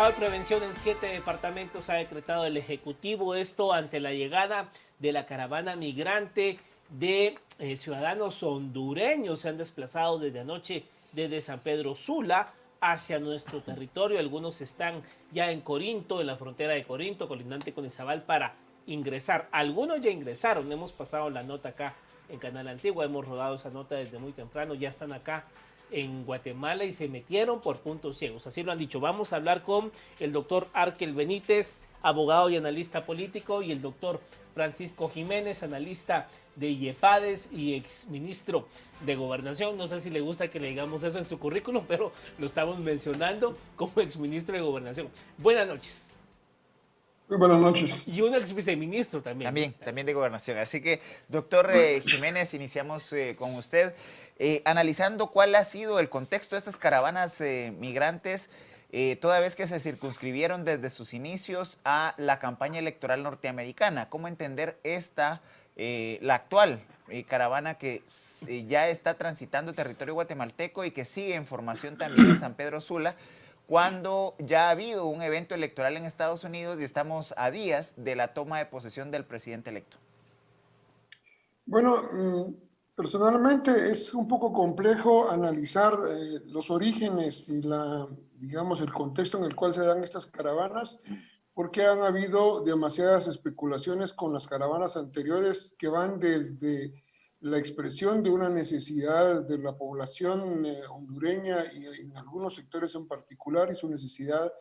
estado de prevención en 7 departamentos ha decretado el Ejecutivo, esto ante la llegada de la caravana migrante de ciudadanos hondureños. Se han desplazado desde anoche desde San Pedro Sula hacia nuestro territorio. Algunos están ya en Corinto, en la frontera de Corinto, colindante con Izabal, para ingresar. Algunos ya ingresaron, hemos pasado la nota acá en Canal Antigua, hemos rodado esa nota desde muy temprano, ya están acá en Guatemala y se metieron por puntos ciegos, así lo han dicho. Vamos a hablar con el doctor Arkel Benítez, abogado y analista político, y el doctor Francisco Jiménez, analista de IEPADES y exministro de Gobernación. No sé si le gusta que le digamos eso en su currículum, pero lo estamos mencionando como exministro de Gobernación. Buenas noches. Muy buenas noches. Y un ex viceministro también. También de Gobernación. Así que, doctor Jiménez, iniciamos con usted analizando cuál ha sido el contexto de estas caravanas migrantes, toda vez que se circunscribieron desde sus inicios a la campaña electoral norteamericana. ¿Cómo entender la actual caravana que ya está transitando territorio guatemalteco y que sigue en formación también en San Pedro Sula, cuando ya ha habido un evento electoral en Estados Unidos y estamos a días de la toma de posesión del presidente electo? Bueno, personalmente es un poco complejo analizar los orígenes y digamos, el contexto en el cual se dan estas caravanas, porque han habido demasiadas especulaciones con las caravanas anteriores que van desde la expresión de una necesidad de la población hondureña y en algunos sectores en particular, y su necesidad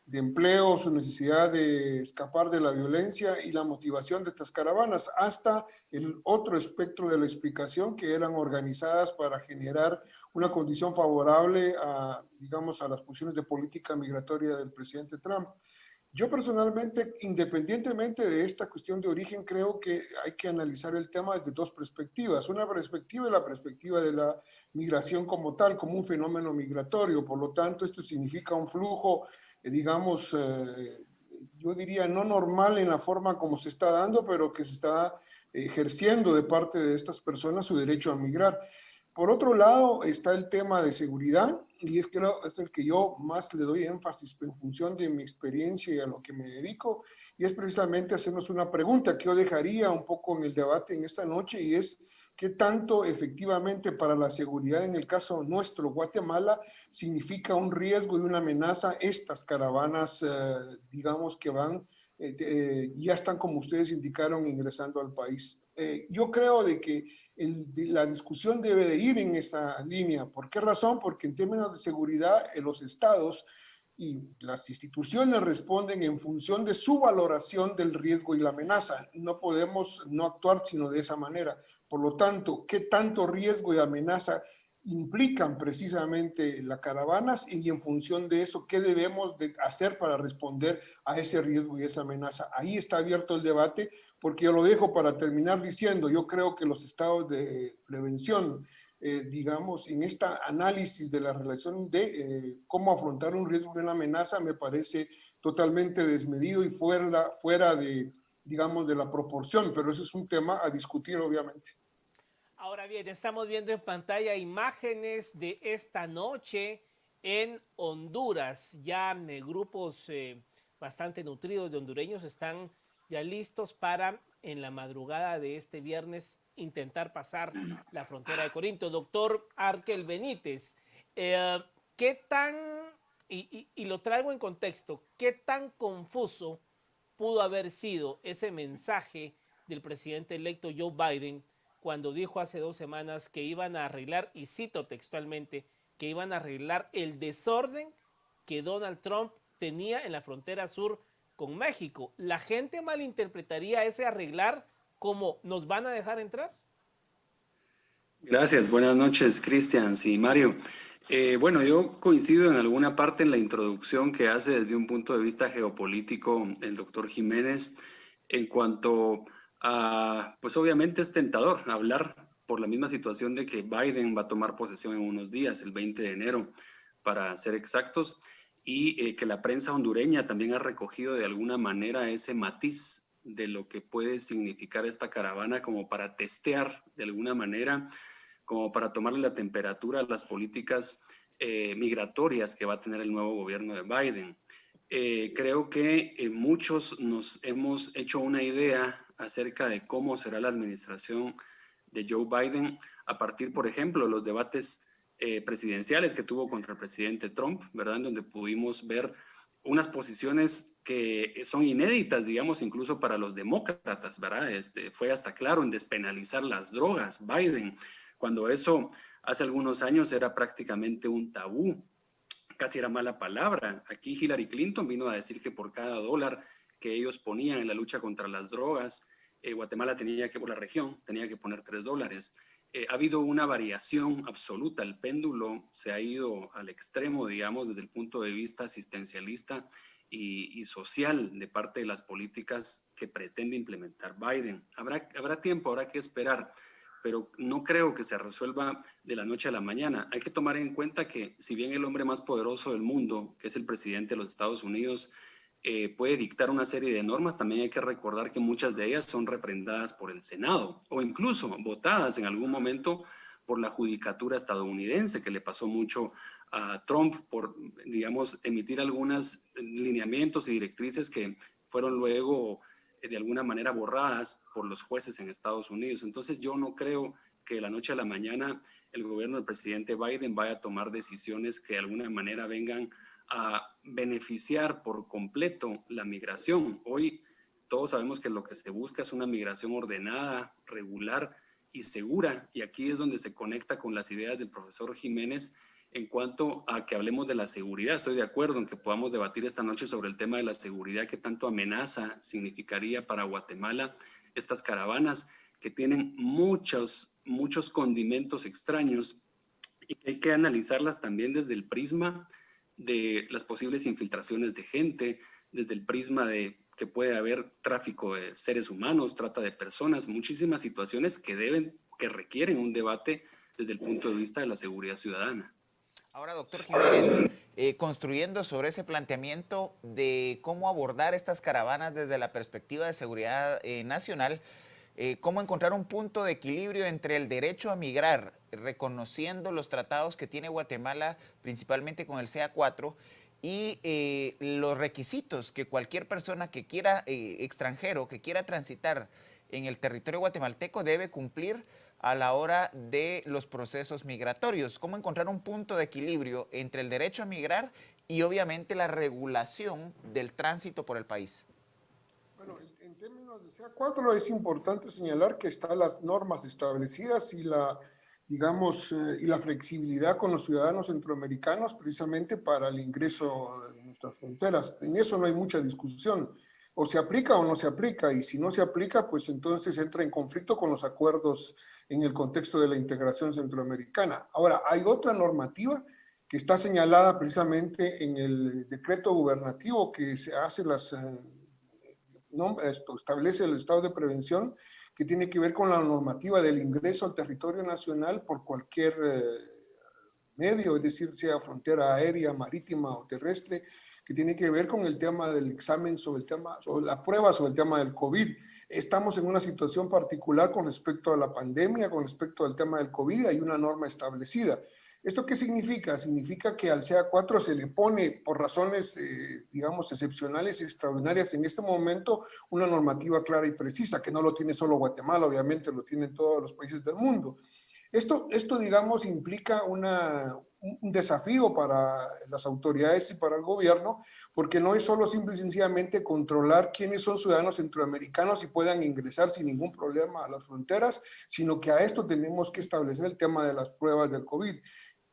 de empleo, su necesidad de escapar de la violencia y la motivación de estas caravanas, hasta el otro espectro de la explicación, que eran organizadas para generar una condición favorable a, digamos, a las posiciones de política migratoria del presidente Trump. Yo personalmente, independientemente de esta cuestión de origen, creo que hay que analizar el tema desde dos perspectivas. Una perspectiva es la perspectiva de la migración como tal, como un fenómeno migratorio. Por lo tanto, esto significa un flujo, digamos, yo diría no normal en la forma como se está dando, pero que se está ejerciendo de parte de estas personas su derecho a migrar. Por otro lado, está el tema de seguridad, y es el que yo más le doy énfasis en función de mi experiencia y a lo que me dedico, y es precisamente hacernos una pregunta que yo dejaría un poco en el debate en esta noche, y es qué tanto efectivamente para la seguridad en el caso nuestro, Guatemala, significa un riesgo y una amenaza estas caravanas, digamos, que van, ya están, como ustedes indicaron, ingresando al país. Yo creo de que la discusión debe de ir en esa línea. ¿Por qué razón? Porque en términos de seguridad, los estados y las instituciones responden en función de su valoración del riesgo y la amenaza. No podemos no actuar sino de esa manera. Por lo tanto, ¿qué tanto riesgo y amenaza implican precisamente las caravanas, y en función de eso, qué debemos de hacer para responder a ese riesgo y esa amenaza? Ahí está abierto el debate, porque yo lo dejo para terminar diciendo, yo creo que los estados de prevención, digamos, en este análisis de la relación de cómo afrontar un riesgo y una amenaza, me parece totalmente desmedido y fuera de, digamos, de la proporción, pero eso es un tema a discutir, obviamente. Ahora bien, estamos viendo en pantalla imágenes de esta noche en Honduras. Ya grupos bastante nutridos de hondureños están ya listos para, en la madrugada de este viernes, intentar pasar la frontera de Corinto. Doctor Arkel Benítez, ¿qué tan, y lo traigo en contexto, qué tan confuso pudo haber sido ese mensaje del presidente electo Joe Biden cuando dijo hace 2 semanas que iban a arreglar, y cito textualmente, que iban a arreglar el desorden que Donald Trump tenía en la frontera sur con México? ¿La gente malinterpretaría ese arreglar como nos van a dejar entrar? Gracias, buenas noches, Cristian y Mario. Bueno, yo coincido en alguna parte en la introducción que hace desde un punto de vista geopolítico el doctor Jiménez en cuanto a, pues obviamente es tentador hablar por la misma situación de que Biden va a tomar posesión en unos días, el 20 de enero, para ser exactos, y que la prensa hondureña también ha recogido de alguna manera ese matiz de lo que puede significar esta caravana como para testear de alguna manera, como para tomarle la temperatura a las políticas migratorias que va a tener el nuevo gobierno de Biden. Creo que muchos nos hemos hecho una idea acerca de cómo será la administración de Joe Biden a partir, por ejemplo, de los debates presidenciales que tuvo contra el presidente Trump, ¿verdad? En donde pudimos ver unas posiciones que son inéditas, digamos, incluso para los demócratas, ¿verdad? Fue hasta claro en despenalizar las drogas, Biden, cuando eso hace algunos años era prácticamente un tabú, casi era mala palabra. Aquí Hillary Clinton vino a decir que por cada dólar que ellos ponían en la lucha contra las drogas, Guatemala por la región, tenía que poner $3. Ha habido una variación absoluta, el péndulo se ha ido al extremo, digamos, desde el punto de vista asistencialista y social de parte de las políticas que pretende implementar Biden. Habrá tiempo, habrá que esperar, pero no creo que se resuelva de la noche a la mañana. Hay que tomar en cuenta que si bien el hombre más poderoso del mundo, que es el presidente de los Estados Unidos, puede dictar una serie de normas, también hay que recordar que muchas de ellas son refrendadas por el Senado o incluso votadas en algún momento por la judicatura estadounidense, que le pasó mucho a Trump por, digamos, emitir algunos lineamientos y directrices que fueron luego de alguna manera borradas por los jueces en Estados Unidos. Entonces yo no creo que de la noche a la mañana el gobierno del presidente Biden vaya a tomar decisiones que de alguna manera vengan a beneficiar por completo la migración. Hoy todos sabemos que lo que se busca es una migración ordenada, regular y segura, y aquí es donde se conecta con las ideas del profesor Jiménez en cuanto a que hablemos de la seguridad. Estoy de acuerdo en que podamos debatir esta noche sobre el tema de la seguridad, que tanto amenaza significaría para Guatemala estas caravanas que tienen muchos condimentos extraños y que hay que analizarlas también desde el prisma de las posibles infiltraciones de gente, desde el prisma de que puede haber tráfico de seres humanos, trata de personas, muchísimas situaciones que requieren un debate desde el punto de vista de la seguridad ciudadana. Ahora, doctor Jiménez, construyendo sobre ese planteamiento de cómo abordar estas caravanas desde la perspectiva de seguridad nacional, cómo encontrar un punto de equilibrio entre el derecho a migrar, reconociendo los tratados que tiene Guatemala, principalmente con el CA4, y los requisitos que cualquier persona que quiera, extranjero, que quiera transitar en el territorio guatemalteco debe cumplir a la hora de los procesos migratorios. ¿Cómo encontrar un punto de equilibrio entre el derecho a migrar y obviamente la regulación del tránsito por el país? Bueno, en términos de CA4 es importante señalar que están las normas establecidas y digamos, y la flexibilidad con los ciudadanos centroamericanos precisamente para el ingreso de nuestras fronteras. En eso no hay mucha discusión. O se aplica o no se aplica, y si no se aplica, pues entonces entra en conflicto con los acuerdos en el contexto de la integración centroamericana. Ahora, hay otra normativa que está señalada precisamente en el decreto gubernativo que se hace establece el estado de prevención, que tiene que ver con la normativa del ingreso al territorio nacional por cualquier medio, es decir, sea frontera aérea, marítima o terrestre, que tiene que ver con el tema del examen sobre la prueba sobre el tema del COVID. Estamos en una situación particular con respecto a la pandemia, con respecto al tema del COVID, hay una norma establecida. ¿Esto qué significa? Significa que al CA4 se le pone, por razones, digamos, excepcionales y extraordinarias en este momento, una normativa clara y precisa, que no lo tiene solo Guatemala, obviamente lo tienen todos los países del mundo. Esto digamos, implica un desafío para las autoridades y para el gobierno, porque no es solo simple y sencillamente controlar quiénes son ciudadanos centroamericanos y puedan ingresar sin ningún problema a las fronteras, sino que a esto tenemos que establecer el tema de las pruebas del COVID.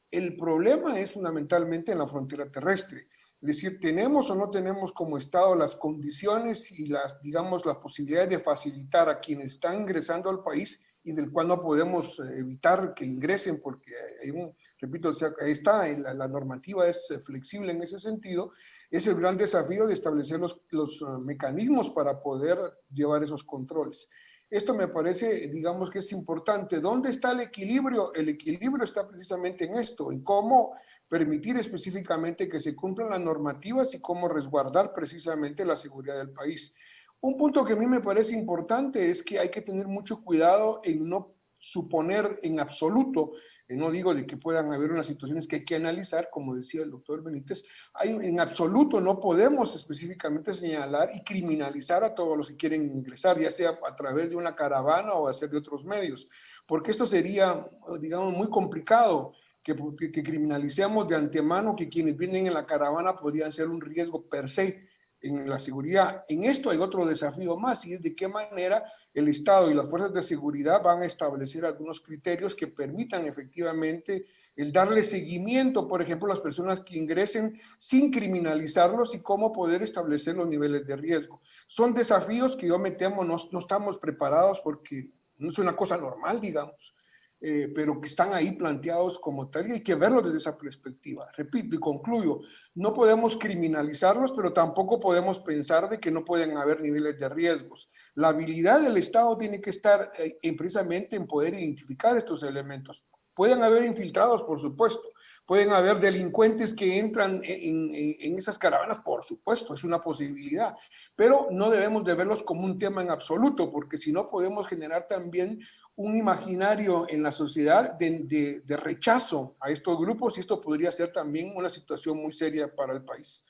El problema es fundamentalmente en la frontera terrestre. Es decir, tenemos o no tenemos como Estado las condiciones y digamos, las posibilidades de facilitar a quienes están ingresando al país y del cual no podemos evitar que ingresen porque hay repito, ahí está, la normativa es flexible en ese sentido. Es el gran desafío de establecer los mecanismos para poder llevar esos controles. Esto me parece, digamos, que es importante. ¿Dónde está el equilibrio? El equilibrio está precisamente en esto, en cómo permitir específicamente que se cumplan las normativas y cómo resguardar precisamente la seguridad del país. Un punto que a mí me parece importante es que hay que tener mucho cuidado en no suponer en absoluto No digo de que puedan haber unas situaciones que hay que analizar, como decía el doctor Benítez, en absoluto no podemos específicamente señalar y criminalizar a todos los que quieren ingresar, ya sea a través de una caravana o a hacer de otros medios, porque esto sería, digamos, muy complicado, que criminalicemos de antemano que quienes vienen en la caravana podrían ser un riesgo per se en la seguridad. En esto hay otro desafío más, y es de qué manera el Estado y las fuerzas de seguridad van a establecer algunos criterios que permitan efectivamente el darle seguimiento, por ejemplo, a las personas que ingresen sin criminalizarlos y cómo poder establecer los niveles de riesgo. Son desafíos que yo me temo no estamos preparados porque no es una cosa normal, digamos. Pero que están ahí planteados como tal y hay que verlos desde esa perspectiva. Repito y concluyo, no podemos criminalizarlos, pero tampoco podemos pensar de que no pueden haber niveles de riesgos. La habilidad del Estado tiene que estar precisamente en poder identificar estos elementos. Pueden haber infiltrados, por supuesto. Pueden haber delincuentes que entran en esas caravanas, por supuesto, es una posibilidad. Pero no debemos de verlos como un tema en absoluto, porque si no podemos generar también un imaginario en la sociedad de rechazo a estos grupos, y esto podría ser también una situación muy seria para el país.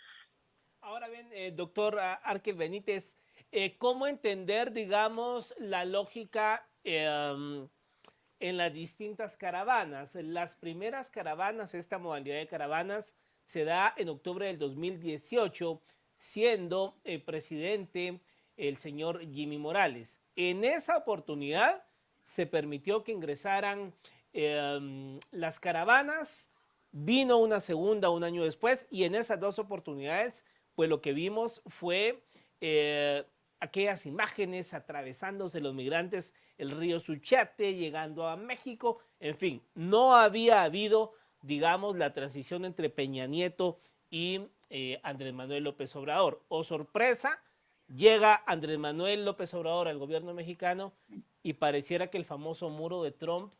Ahora bien, doctor Arkel Benítez, ¿cómo entender, digamos, la lógica en las distintas caravanas? Las primeras caravanas, esta modalidad de caravanas, se da en octubre del 2018, siendo presidente el señor Jimmy Morales. En esa oportunidad se permitió que ingresaran las caravanas, vino una segunda un año después, y en esas dos oportunidades, pues lo que vimos fue aquellas imágenes atravesándose los migrantes el río Suchiate, llegando a México, en fin, no había habido, digamos, la transición entre Peña Nieto y Andrés Manuel López Obrador. Oh, sorpresa, llega Andrés Manuel López Obrador al gobierno mexicano y pareciera que el famoso muro de Trump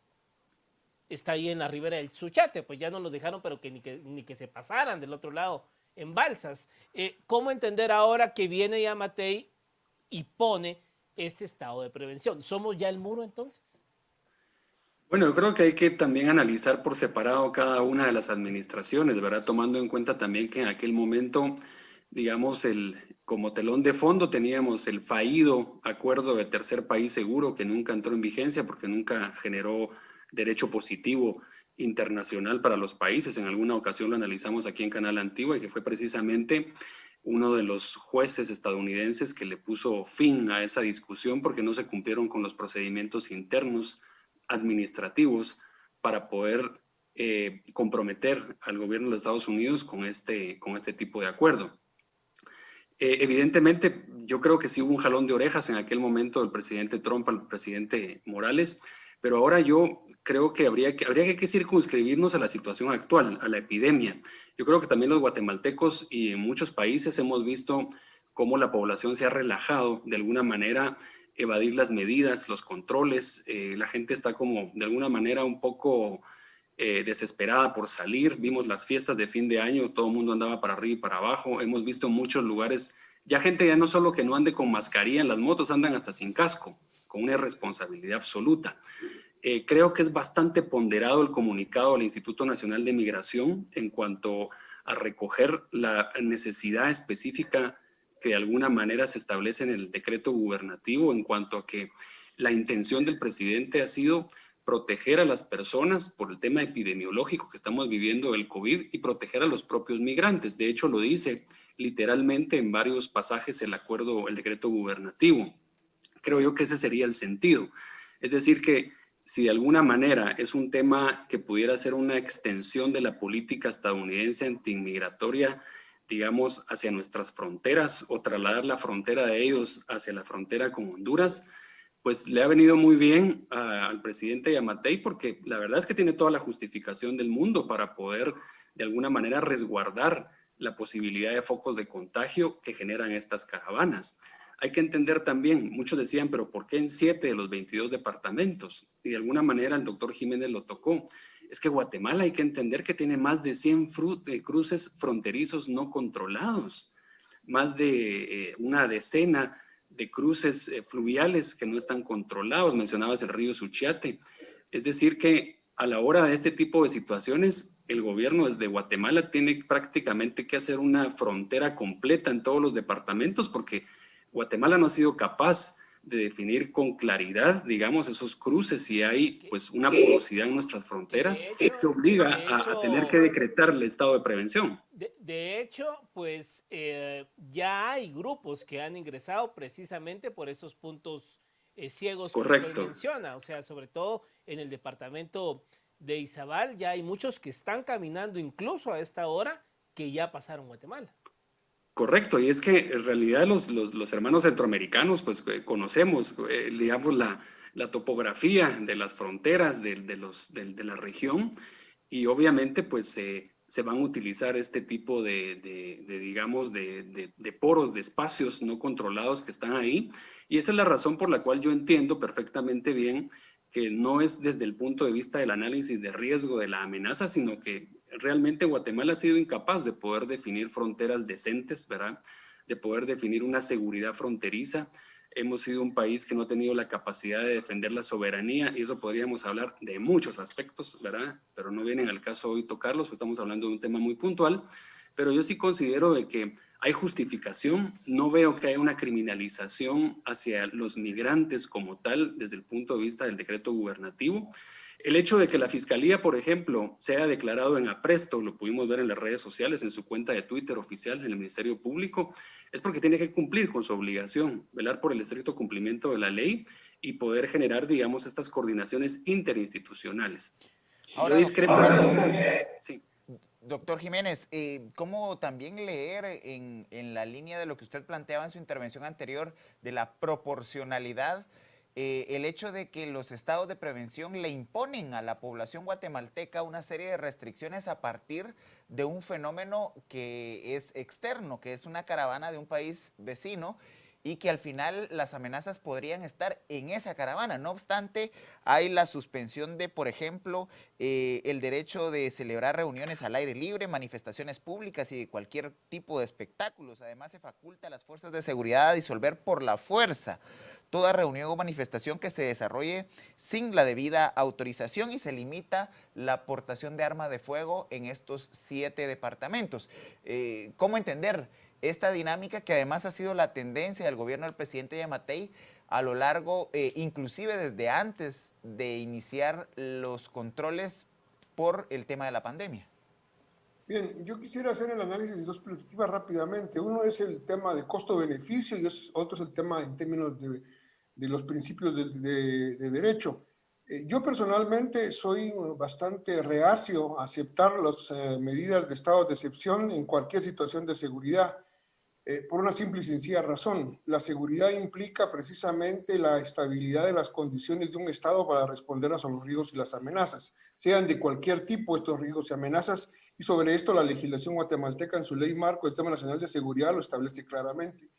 está ahí en la ribera del Suchiate, pues ya no los dejaron, pero que ni que se pasaran del otro lado en balsas. ¿Cómo entender ahora que viene Yamatei y pone este estado de prevención? ¿Somos ya el muro entonces? Bueno, yo creo que hay que también analizar por separado cada una de las administraciones, ¿verdad? Tomando en cuenta también que en aquel momento, digamos, como telón de fondo teníamos el fallido acuerdo de tercer país seguro que nunca entró en vigencia porque nunca generó derecho positivo internacional para los países. En alguna ocasión lo analizamos aquí en Canal Antigua y que fue precisamente uno de los jueces estadounidenses que le puso fin a esa discusión porque no se cumplieron con los procedimientos internos administrativos para poder comprometer al gobierno de Estados Unidos con este tipo de acuerdo. Evidentemente, yo creo que sí hubo un jalón de orejas en aquel momento del presidente Trump al presidente Morales, pero ahora yo creo que habría que circunscribirnos a la situación actual, a la epidemia. Yo creo que también los guatemaltecos y en muchos países hemos visto cómo la población se ha relajado de alguna manera, evadir las medidas, los controles. La gente está como de alguna manera un poco desesperada por salir. Vimos las fiestas de fin de año, todo el mundo andaba para arriba y para abajo. Hemos visto muchos lugares, ya gente ya no solo que no ande con mascarilla en las motos, andan hasta sin casco, con una irresponsabilidad absoluta. Creo que es bastante ponderado el comunicado del Instituto Nacional de Migración en cuanto a recoger la necesidad específica que de alguna manera se establece en el decreto gubernativo en cuanto a que la intención del presidente ha sido proteger a las personas por el tema epidemiológico que estamos viviendo del COVID y proteger a los propios migrantes. De hecho, lo dice literalmente en varios pasajes el decreto gubernativo. Creo yo que ese sería el sentido. Es decir, que si de alguna manera es un tema que pudiera ser una extensión de la política estadounidense antiinmigratoria, digamos, hacia nuestras fronteras o trasladar la frontera de ellos hacia la frontera con Honduras, pues le ha venido muy bien al presidente Yamatei porque la verdad es que tiene toda la justificación del mundo para poder de alguna manera resguardar la posibilidad de focos de contagio que generan estas caravanas. Hay que entender también, muchos decían, pero ¿por qué en 7 de los 22 departamentos? Y de alguna manera el doctor Jiménez lo tocó. Es que Guatemala hay que entender que tiene más de 100 cruces fronterizos no controlados, más de una decena de cruces fluviales que no están controlados. Mencionabas el río Suchiate. Es decir que a la hora de este tipo de situaciones, el gobierno de Guatemala tiene prácticamente que hacer una frontera completa en todos los departamentos, porque Guatemala no ha sido capaz de definir con claridad, digamos, esos cruces, si hay pues una porosidad en nuestras fronteras que obliga a tener que decretar el estado de prevención. De hecho, pues ya hay grupos que han ingresado precisamente por esos puntos ciegos que usted Correcto. menciona, o sea, sobre todo en el departamento de Izabal, ya hay muchos que están caminando incluso a esta hora que ya pasaron Guatemala. Correcto, y es que en realidad los hermanos centroamericanos, pues conocemos, digamos, la topografía de las fronteras de la región, y obviamente pues se van a utilizar este tipo digamos, de poros, de espacios no controlados que están ahí, y esa es la razón por la cual yo entiendo perfectamente bien que no es desde el punto de vista del análisis de riesgo de la amenaza, sino que realmente Guatemala ha sido incapaz de poder definir fronteras decentes, ¿verdad? De poder definir una seguridad fronteriza. Hemos sido un país que no ha tenido la capacidad de defender la soberanía, y eso podríamos hablar de muchos aspectos, ¿verdad? Pero no vienen al caso hoy tocarlos, pues estamos hablando de un tema muy puntual. Pero yo sí considero de que hay justificación, no veo que haya una criminalización hacia los migrantes como tal desde el punto de vista del decreto gubernativo. El hecho de que la Fiscalía, por ejemplo, sea declarado en apresto, lo pudimos ver en las redes sociales, en su cuenta de Twitter oficial en el Ministerio Público, es porque tiene que cumplir con su obligación, velar por el estricto cumplimiento de la ley y poder generar, digamos, estas coordinaciones interinstitucionales. Ahora, Yo discrepo. Sí. Doctor Jiménez, ¿cómo también leer en la línea de lo que usted planteaba en su intervención anterior de la proporcionalidad, el hecho de que los estados de prevención le imponen a la población guatemalteca una serie de restricciones a partir de un fenómeno que es externo, que es una caravana de un país vecino, y que al final las amenazas podrían estar en esa caravana? No obstante, hay la suspensión de, por ejemplo, el derecho de celebrar reuniones al aire libre, manifestaciones públicas y de cualquier tipo de espectáculos. Además, se faculta a las fuerzas de seguridad a disolver por la fuerza toda reunión o manifestación que se desarrolle sin la debida autorización, y se limita la aportación de arma de fuego en estos 7 departamentos. ¿Cómo entender esta dinámica que además ha sido la tendencia del gobierno del presidente Yamatei a lo largo, inclusive desde antes de iniciar los controles por el tema de la pandemia? Bien, yo quisiera hacer el análisis de dos perspectivas rápidamente. Uno es el tema de costo-beneficio y otro es el tema en términos de los principios de derecho. Yo personalmente soy bastante reacio a aceptar las medidas de estado de excepción en cualquier situación de seguridad. Por una simple y sencilla razón. La seguridad implica precisamente la estabilidad de las condiciones de un Estado para responder a los riesgos y las amenazas, sean de cualquier tipo estos riesgos y amenazas, y sobre esto la legislación guatemalteca en su ley marco del Sistema Nacional de Seguridad lo establece claramente.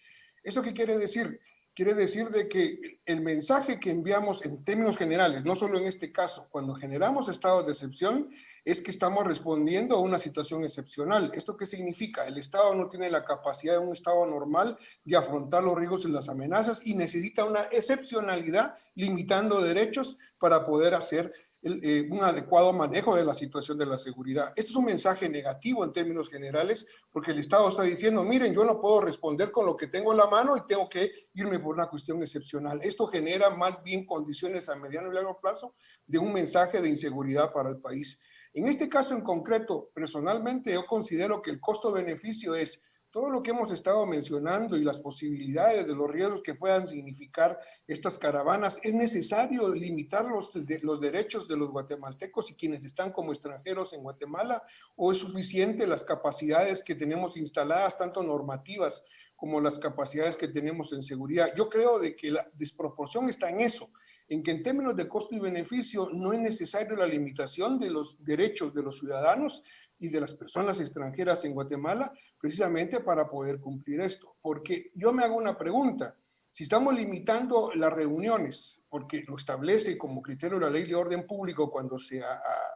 ¿Esto qué quiere decir? Quiere decir de que el mensaje que enviamos en términos generales, no solo en este caso, cuando generamos estados de excepción, es que estamos respondiendo a una situación excepcional. ¿Esto qué significa? El Estado no tiene la capacidad de un Estado normal de afrontar los riesgos y las amenazas y necesita una excepcionalidad limitando derechos para poder hacer un adecuado manejo de la situación de la seguridad. Este es un mensaje negativo en términos generales, porque el Estado está diciendo, miren, yo no puedo responder con lo que tengo en la mano y tengo que irme por una cuestión excepcional. Esto genera más bien condiciones a mediano y largo plazo de un mensaje de inseguridad para el país. En este caso en concreto, personalmente yo considero que el costo-beneficio es todo lo que hemos estado mencionando y las posibilidades de los riesgos que puedan significar estas caravanas. Es necesario limitar los derechos de los guatemaltecos y quienes están como extranjeros en Guatemala, o es suficiente las capacidades que tenemos instaladas, tanto normativas como las capacidades que tenemos en seguridad. Yo creo de que la desproporción está en eso, en que en términos de costo y beneficio no es necesario la limitación de los derechos de los ciudadanos y de las personas extranjeras en Guatemala, precisamente para poder cumplir esto. Porque yo me hago una pregunta, si estamos limitando las reuniones, porque lo establece como criterio la ley de orden público cuando se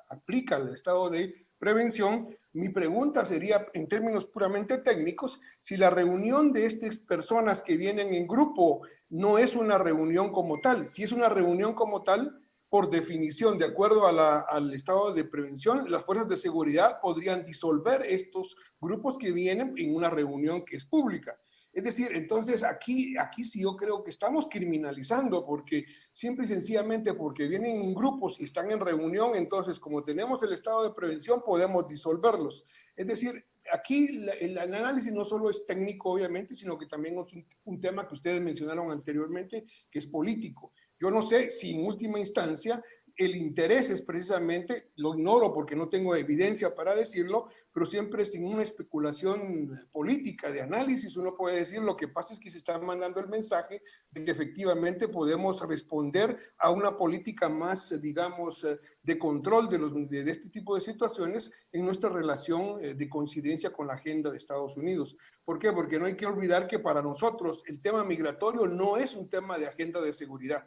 aplica el estado de prevención, mi pregunta sería, en términos puramente técnicos, si la reunión de estas personas que vienen en grupo no es una reunión como tal. Si es una reunión como tal, por definición, de acuerdo al estado de prevención, las fuerzas de seguridad podrían disolver estos grupos que vienen en una reunión que es pública. Es decir, entonces aquí sí yo creo que estamos criminalizando, porque simple y sencillamente porque vienen en grupos y están en reunión, entonces como tenemos el estado de prevención podemos disolverlos. Es decir, aquí el análisis no solo es técnico obviamente, sino que también es un tema que ustedes mencionaron anteriormente, que es político. Yo no sé si en última instancia el interés es precisamente, lo ignoro porque no tengo evidencia para decirlo, pero siempre sin una especulación política de análisis uno puede decir lo que pasa es que se está mandando el mensaje de que efectivamente podemos responder a una política más, digamos, de control de este tipo de situaciones en nuestra relación de coincidencia con la agenda de Estados Unidos. ¿Por qué? Porque no hay que olvidar que para nosotros el tema migratorio no es un tema de agenda de seguridad,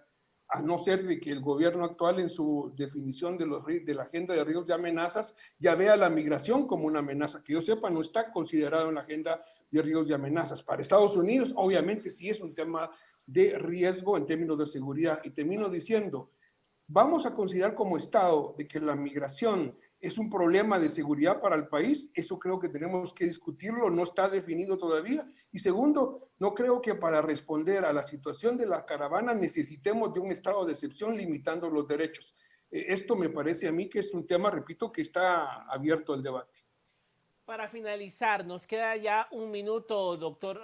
a no ser de que el gobierno actual en su definición de la agenda de riesgos y amenazas ya vea la migración como una amenaza. Que yo sepa, no está considerado en la agenda de riesgos y amenazas. Para Estados Unidos, obviamente, sí es un tema de riesgo en términos de seguridad. Y termino diciendo, vamos a considerar como Estado de que la migración es un problema de seguridad para el país. Eso creo que tenemos que discutirlo, no está definido todavía. Y segundo, no creo que para responder a la situación de la caravana necesitemos de un estado de excepción limitando los derechos. Esto me parece a mí que es un tema, repito, que está abierto al debate. Para finalizar, nos queda ya un minuto, doctor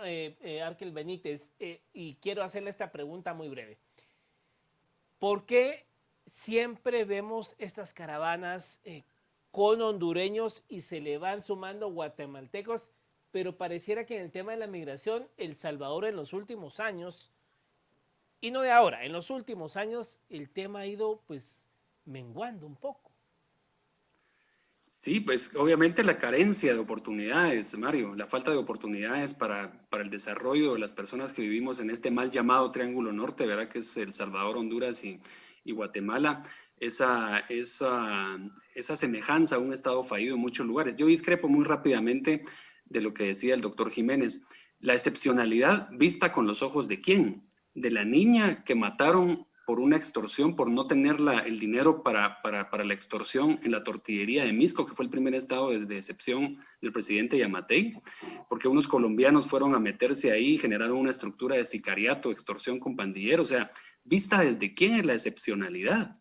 Arkel Benítez, y quiero hacerle esta pregunta muy breve. ¿Por qué siempre vemos estas caravanas con hondureños y se le van sumando guatemaltecos, pero pareciera que en el tema de la migración, El Salvador en los últimos años, y no de ahora, en los últimos años el tema ha ido pues menguando un poco? Sí, pues obviamente la carencia de oportunidades, Mario, la falta de oportunidades para el desarrollo de las personas que vivimos en este mal llamado Triángulo Norte, ¿verdad? Que es El Salvador, Honduras y Guatemala, esa semejanza a un estado fallido en muchos lugares. Yo discrepo muy rápidamente de lo que decía el doctor Jiménez. La excepcionalidad vista con los ojos de ¿quién? De la niña que mataron por una extorsión, por no tener el dinero para la extorsión en la tortillería de Misco, que fue el primer estado de excepción del presidente Yamatei, porque unos colombianos fueron a meterse ahí y generaron una estructura de sicariato, extorsión con pandilleros. O sea, vista desde quién es la excepcionalidad.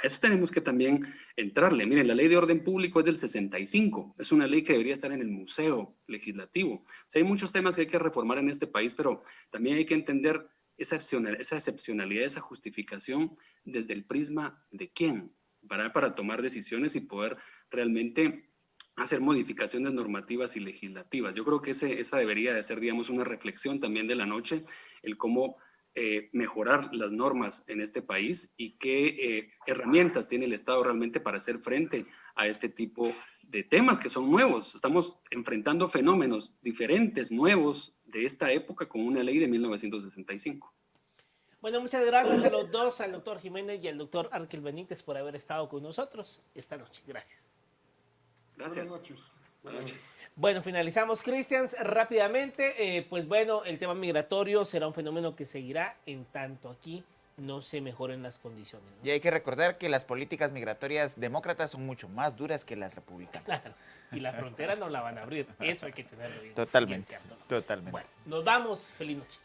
A eso tenemos que también entrarle. Miren, la ley de orden público es del 65, es una ley que debería estar en el Museo Legislativo. O sea, hay muchos temas que hay que reformar en este país, pero también hay que entender esa excepcionalidad, esa justificación desde el prisma de quién, para tomar decisiones y poder realmente hacer modificaciones normativas y legislativas. Yo creo que esa debería de ser, digamos, una reflexión también de la noche, el cómo mejorar las normas en este país y qué herramientas tiene el Estado realmente para hacer frente a este tipo de temas que son nuevos. Estamos enfrentando fenómenos diferentes, nuevos de esta época con una ley de 1965. Bueno, muchas gracias a los dos, al doctor Jiménez y al doctor Arkel Benítez por haber estado con nosotros esta noche. Gracias. Gracias. Buenas noches. Buenas noches. Bueno, finalizamos, Cristians, rápidamente. Pues bueno, el tema migratorio será un fenómeno que seguirá en tanto aquí no se mejoren las condiciones, ¿no? Y hay que recordar que las políticas migratorias demócratas son mucho más duras que las republicanas. Claro. Y la frontera no la van a abrir. Eso hay que tenerlo bien. Totalmente, bien cierto, ¿no? totalmente. Bueno, nos vamos. Feliz noche.